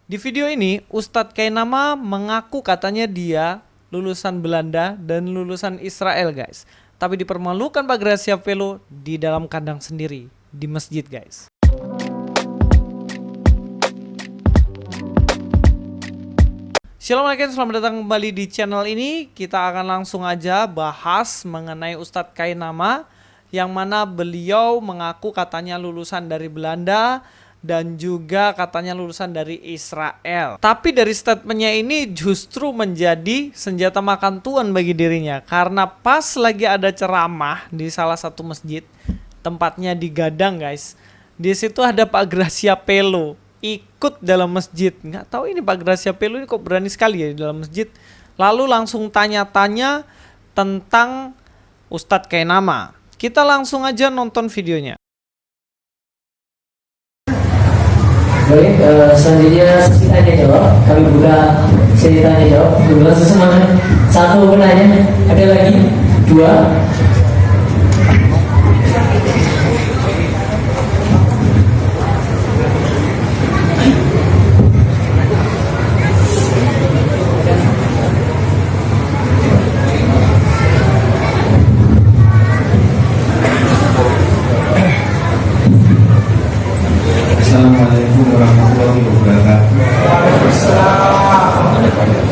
Di video ini, Ustadz Kainama mengaku katanya dia lulusan Belanda dan lulusan Israel, guys. Tapi dipermalukan Pak Gracia Pelo di dalam kandang sendiri, di masjid, guys. Assalamualaikum, selamat datang kembali di channel ini. Kita akan langsung aja bahas mengenai Ustadz Kainama, yang mana beliau mengaku katanya lulusan dari Belanda dan juga katanya lulusan dari Israel. Tapi dari statementnya ini justru menjadi senjata makan tuan bagi dirinya, karena pas lagi ada ceramah di salah satu masjid, tempatnya di Gadang, guys. Di situ ada Pak Gracia Pelo ikut dalam masjid. Nggak tahu ini Pak Gracia Pelo ini kok berani sekali ya di dalam masjid. Lalu langsung tanya-tanya tentang Ustadz Kainama. Kita langsung aja nonton videonya. Baik, selanjutnya sesi tanya jawab. Kami buka sesi tanya jawab. Kebetulan sesemangat. Satu penanya, ada lagi? Dua. Assalamualaikum warahmatullahi wabarakatuh.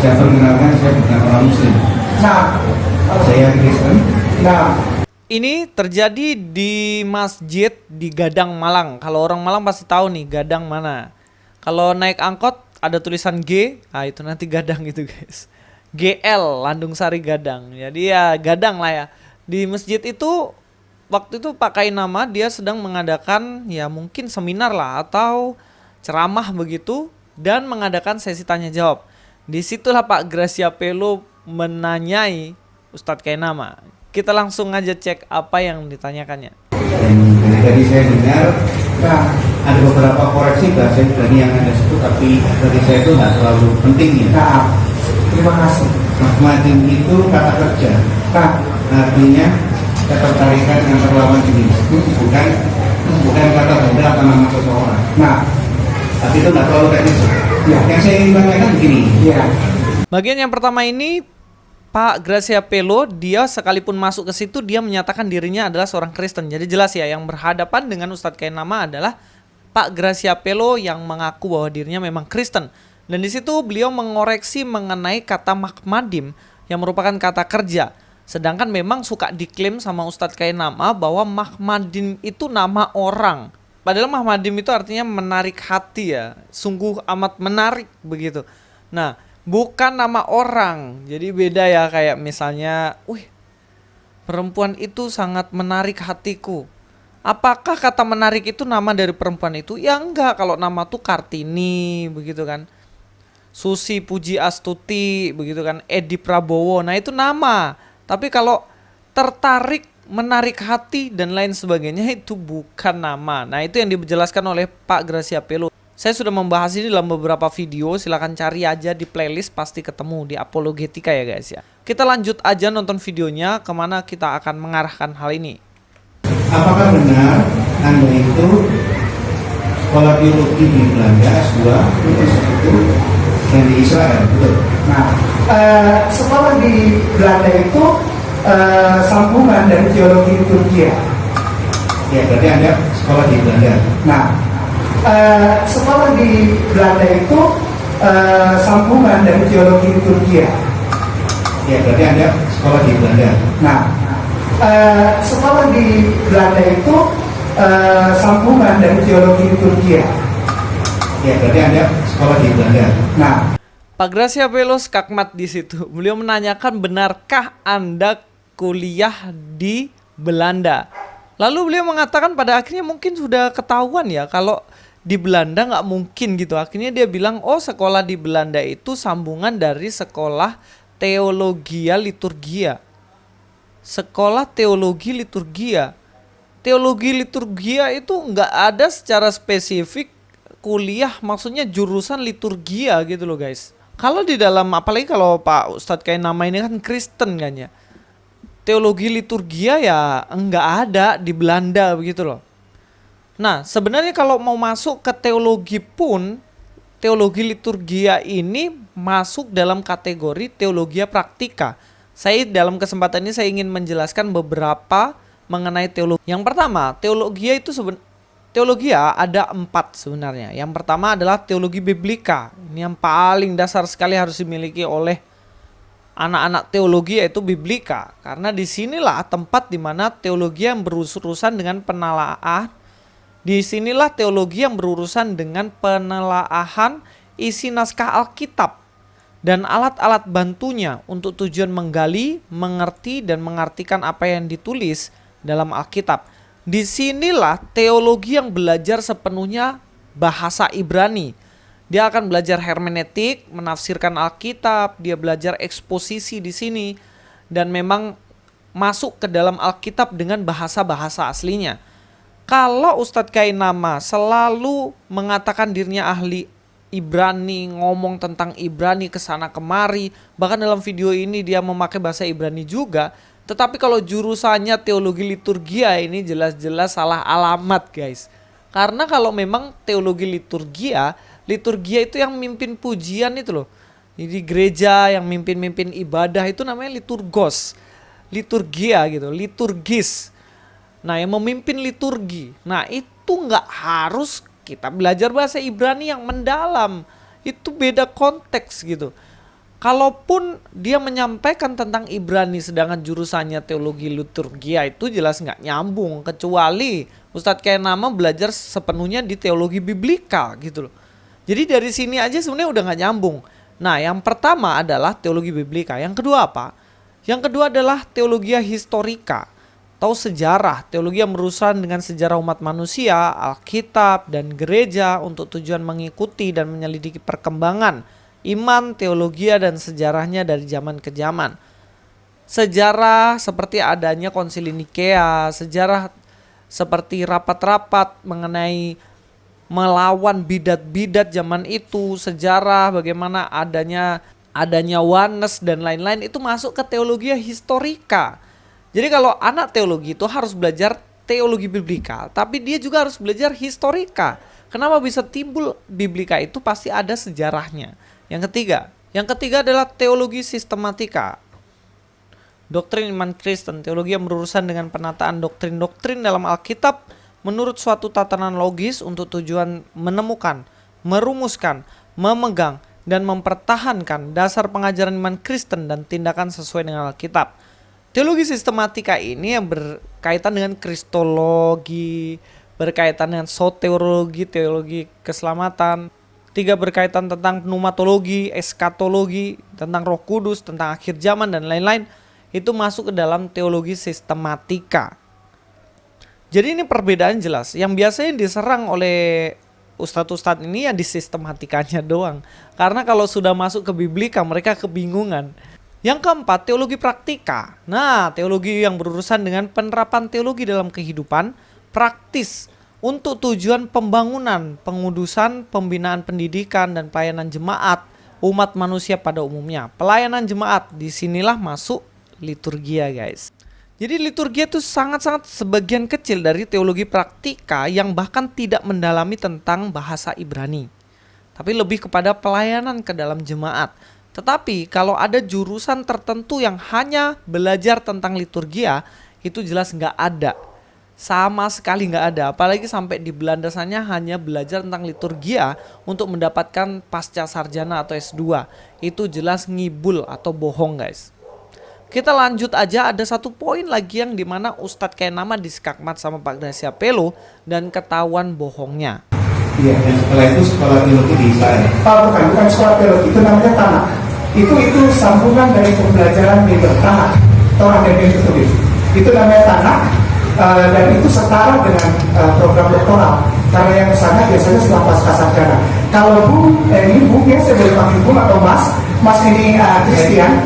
Saya perkenalkan, saya bukan orang Muslim. Saya Kristen. Ini terjadi di masjid di Gadang, Malang. Kalau orang Malang pasti tahu nih Gadang mana. Kalau naik angkot ada tulisan G, nah itu nanti Gadang gitu, guys. GL, Landung Sari Gadang. Jadi ya Gadang lah ya. Di masjid itu waktu itu Pak Kainama dia sedang mengadakan ya mungkin seminar lah atau ceramah begitu, dan mengadakan sesi tanya jawab. Disitulah Pak Gracia Pelo menanyai Ustadz Kainama. Kita langsung aja cek apa yang ditanyakannya. Dan dari tadi saya dengar, ada beberapa koreksi bahasa Ibrani yang Anda sebut, tapi bagi saya itu nggak terlalu penting ya. Terima kasih. Mahmadin itu kata kerja. Artinya ketertarikan antar lawan jenis, bukan kata benda atau nama seseorang. Tapi itu nggak terlalu teknis. Yang saya ingin tanyakan begini. Bagian yang pertama ini, Pak Gracia Pelo dia sekalipun masuk ke situ dia menyatakan dirinya adalah seorang Kristen. Jadi jelas ya, yang berhadapan dengan Ustadz Kainama adalah Pak Gracia Pelo yang mengaku bahwa dirinya memang Kristen. Dan di situ beliau mengoreksi mengenai kata Mahmadim yang merupakan kata kerja. Sedangkan memang suka diklaim sama Ustadz Kainama bahwa Mahmadim itu nama orang. Padahal Mahmadim itu artinya menarik hati ya. Sungguh amat menarik begitu. Nah, bukan nama orang. Jadi beda ya, kayak misalnya, wih, perempuan itu sangat menarik hatiku. Apakah kata menarik itu nama dari perempuan itu? Ya enggak, kalau nama tuh Kartini begitu kan. Susi Puji Astuti begitu kan. Edi Prabowo. Nah, itu nama. Tapi kalau tertarik, menarik hati dan lain sebagainya itu bukan nama. Nah, itu yang dijelaskan oleh Pak Gracia Pelo. Saya sudah membahas ini dalam beberapa video, silahkan cari aja di playlist, pasti ketemu di Apologetika ya guys ya. Kita lanjut aja nonton videonya, kemana kita akan mengarahkan hal ini. Apakah benar Anda itu sekolah biologi di Belanda S2 itu dan di Israel? Betul. Sekolah di Belanda itu sambungan dari teologi liturgia. Ya, berarti Anda sekolah di Belanda. Sekolah di Belanda itu sambungan dari teologi liturgia. Ya, berarti Anda sekolah di Belanda. Sekolah di Belanda itu sambungan dari teologi liturgia. Ya, berarti Anda sekolah di Belanda. Pak Gracia Pelo skakmat di situ. Beliau menanyakan, benarkah Anda kuliah di Belanda? Lalu beliau mengatakan pada akhirnya mungkin sudah ketahuan ya kalau di Belanda nggak mungkin gitu. Akhirnya dia bilang, oh sekolah di Belanda itu sambungan dari sekolah teologia liturgia. Sekolah teologi liturgia. Teologi liturgia itu nggak ada secara spesifik kuliah, maksudnya jurusan liturgia gitu loh guys. Kalau di dalam, apalagi kalau Pak Ustadz Kainama ini kan Kristen kan ya, teologi liturgia ya nggak ada di Belanda begitu loh. Nah sebenarnya kalau mau masuk ke teologi pun teologi liturgia ini masuk dalam kategori teologia praktika. Saya dalam kesempatan ini saya ingin menjelaskan beberapa mengenai teologi. Yang pertama, teologia ada 4 sebenarnya. Yang pertama adalah teologi biblika. Ini yang paling dasar sekali harus dimiliki oleh anak-anak teologi, yaitu biblika. Karena disinilah tempat dimana teologi yang berurusan dengan penelaahan. Disinilah teologi yang berurusan dengan penelaahan isi naskah Alkitab dan alat-alat bantunya untuk tujuan menggali, mengerti, dan mengartikan apa yang ditulis dalam Alkitab. Disinilah teologi yang belajar sepenuhnya bahasa Ibrani. Dia akan belajar hermeneutik, menafsirkan Alkitab, dia belajar eksposisi di sini, dan memang masuk ke dalam Alkitab dengan bahasa-bahasa aslinya. Kalau Ustadz Kainama selalu mengatakan dirinya ahli Ibrani, ngomong tentang Ibrani kesana kemari, bahkan dalam video ini dia memakai bahasa Ibrani juga, tetapi kalau jurusannya teologi liturgia ini jelas-jelas salah alamat guys. Karena kalau memang teologi liturgia itu yang mimpin pujian itu loh. Jadi gereja yang mimpin ibadah itu namanya liturgos, liturgia gitu, liturgis. Nah, yang memimpin liturgi. Nah, itu nggak harus kita belajar bahasa Ibrani yang mendalam. Itu beda konteks gitu. Kalaupun dia menyampaikan tentang Ibrani sedangkan jurusannya teologi liturgia, itu jelas nggak nyambung. Kecuali Ustadz Kainama belajar sepenuhnya di teologi biblika gitu loh. Jadi dari sini aja sebenarnya udah nggak nyambung. Nah, yang pertama adalah teologi biblika. Yang kedua apa? Yang kedua adalah teologi historika atau sejarah, teologi yang berurusan dengan sejarah umat manusia, Alkitab, dan gereja untuk tujuan mengikuti dan menyelidiki perkembangan iman, teologia, dan sejarahnya dari zaman ke zaman. Sejarah seperti adanya konsili Nikea, sejarah seperti rapat-rapat mengenai melawan bidat-bidat zaman itu, sejarah bagaimana adanya Wanes dan lain-lain, itu masuk ke teologi historika. Jadi kalau anak teologi itu harus belajar teologi biblika, tapi dia juga harus belajar historika. Kenapa bisa timbul biblika itu pasti ada sejarahnya. Yang ketiga adalah teologi sistematika. Doktrin iman Kristen, teologi yang berurusan dengan penataan doktrin-doktrin dalam Alkitab menurut suatu tatanan logis untuk tujuan menemukan, merumuskan, memegang, dan mempertahankan dasar pengajaran iman Kristen dan tindakan sesuai dengan Alkitab. Teologi sistematika ini yang berkaitan dengan kristologi, berkaitan dengan soteriologi, teologi keselamatan. 3 berkaitan tentang pneumatologi, eskatologi, tentang Roh Kudus, tentang akhir zaman dan lain-lain. Itu masuk ke dalam teologi sistematika. Jadi ini perbedaan jelas. Yang biasanya diserang oleh ustadz-ustadz ini ya di sistematikanya doang. Karena kalau sudah masuk ke biblika mereka kebingungan. Yang keempat, teologi praktika. Nah, teologi yang berurusan dengan penerapan teologi dalam kehidupan praktis untuk tujuan pembangunan, pengudusan, pembinaan pendidikan, dan pelayanan jemaat umat manusia pada umumnya. Pelayanan jemaat, disinilah masuk liturgia guys. Jadi liturgia itu sangat-sangat sebagian kecil dari teologi praktika yang bahkan tidak mendalami tentang bahasa Ibrani. Tapi lebih kepada pelayanan ke dalam jemaat. Tetapi kalau ada jurusan tertentu yang hanya belajar tentang liturgia, itu jelas nggak ada. Sama sekali nggak ada. Apalagi sampai di Belanda sana hanya belajar tentang liturgia untuk mendapatkan pasca sarjana atau S2. Itu jelas ngibul atau bohong guys. Kita lanjut aja, ada satu poin lagi yang dimana Ustadz Kainama diskakmat sama Pak Gracia Pelo dan ketahuan bohongnya. Iya, dan setelah itu sekolah teologi di Israel. Bukan sekolah teologi, itu namanya tanah. Itu sambungan dari pembelajaran di tanah, Torah dan Pentateuch. Itu namanya tanah, dan itu setara dengan program doktoral. Karena yang kesana biasanya setelah pasca sarjana. Kalau ini Bu, ya saya boleh panggil Bu atau Mas ini Christian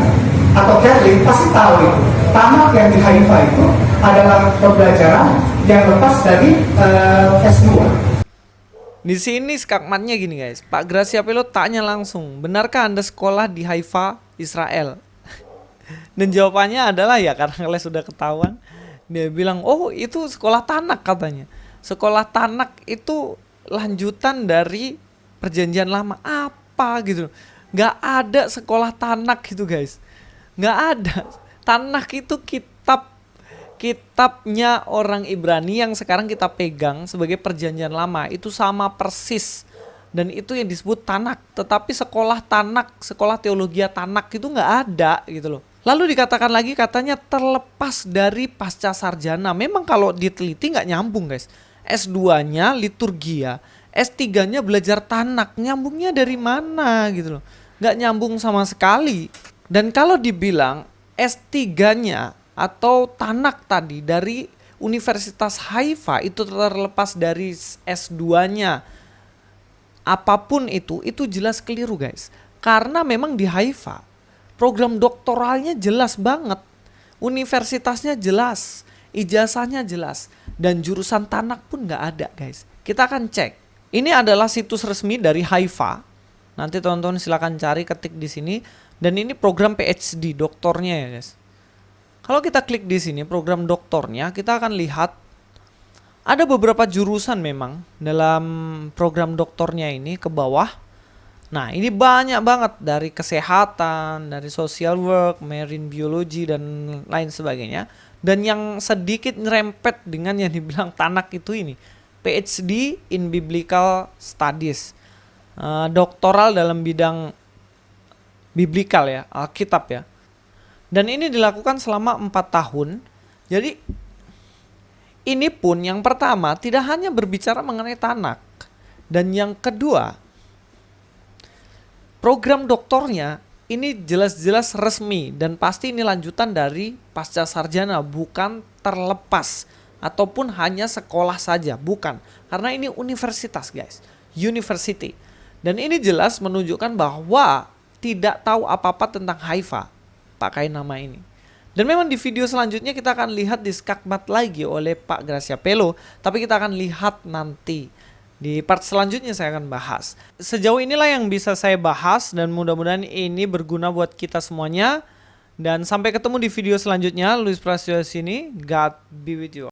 atau Kathleen pasti tahu itu. Tanah yang di Haifa itu adalah pembelajaran yang lepas dari S2. Di sini skakmatnya gini guys, Pak Gracia Pelo tanya langsung, benarkah Anda sekolah di Haifa, Israel? Dan jawabannya adalah ya, karena kalian sudah ketahuan. Dia bilang, oh itu sekolah Tanak katanya. Sekolah Tanak itu lanjutan dari perjanjian lama apa gitu. Nggak ada sekolah Tanak gitu guys. Nggak ada. Tanak itu kitabnya orang Ibrani yang sekarang kita pegang sebagai perjanjian lama. Itu sama persis. Dan itu yang disebut Tanak. Tetapi sekolah Tanak, sekolah teologi Tanak itu nggak ada gitu loh. Lalu dikatakan lagi katanya terlepas dari pasca sarjana. Memang kalau diteliti nggak nyambung guys. S2-nya liturgia, S3-nya belajar Tanak. Nyambungnya dari mana gitu loh. Nggak nyambung sama sekali. Dan kalau dibilang S3-nya atau Tanak tadi dari Universitas Haifa itu terlepas dari S2-nya, apapun itu jelas keliru guys. Karena memang di Haifa program doktoralnya jelas banget, universitasnya jelas, ijazahnya jelas, dan jurusan Tanak pun nggak ada guys. Kita akan cek. Ini adalah situs resmi dari Haifa. Nanti teman-teman silakan cari, ketik di sini. Dan ini program PhD doktornya ya guys. Kalau kita klik di sini program doktornya, kita akan lihat ada beberapa jurusan memang dalam program doktornya ini ke bawah. Nah ini banyak banget, dari kesehatan, dari social work, marine biology, dan lain sebagainya. Dan yang sedikit nyerempet dengan yang dibilang Tanak itu ini, PhD in Biblical Studies, doktoral dalam bidang biblikal ya, Alkitab ya. Dan ini dilakukan selama 4 tahun. Jadi ini pun yang pertama tidak hanya berbicara mengenai Tanak. Dan yang kedua, program doktornya ini jelas-jelas resmi dan pasti ini lanjutan dari pasca sarjana, bukan terlepas ataupun hanya sekolah saja, bukan. Karena ini universitas guys, university. Dan ini jelas menunjukkan bahwa tidak tahu apa-apa tentang Haifa pakai nama ini. Dan memang di video selanjutnya kita akan lihat di skakmat lagi oleh Pak Gracia Pelo, tapi kita akan lihat nanti. Di part selanjutnya saya akan bahas. Sejauh inilah yang bisa saya bahas dan mudah-mudahan ini berguna buat kita semuanya. Dan sampai ketemu di video selanjutnya. Luis Prasetyo sini. God be with you.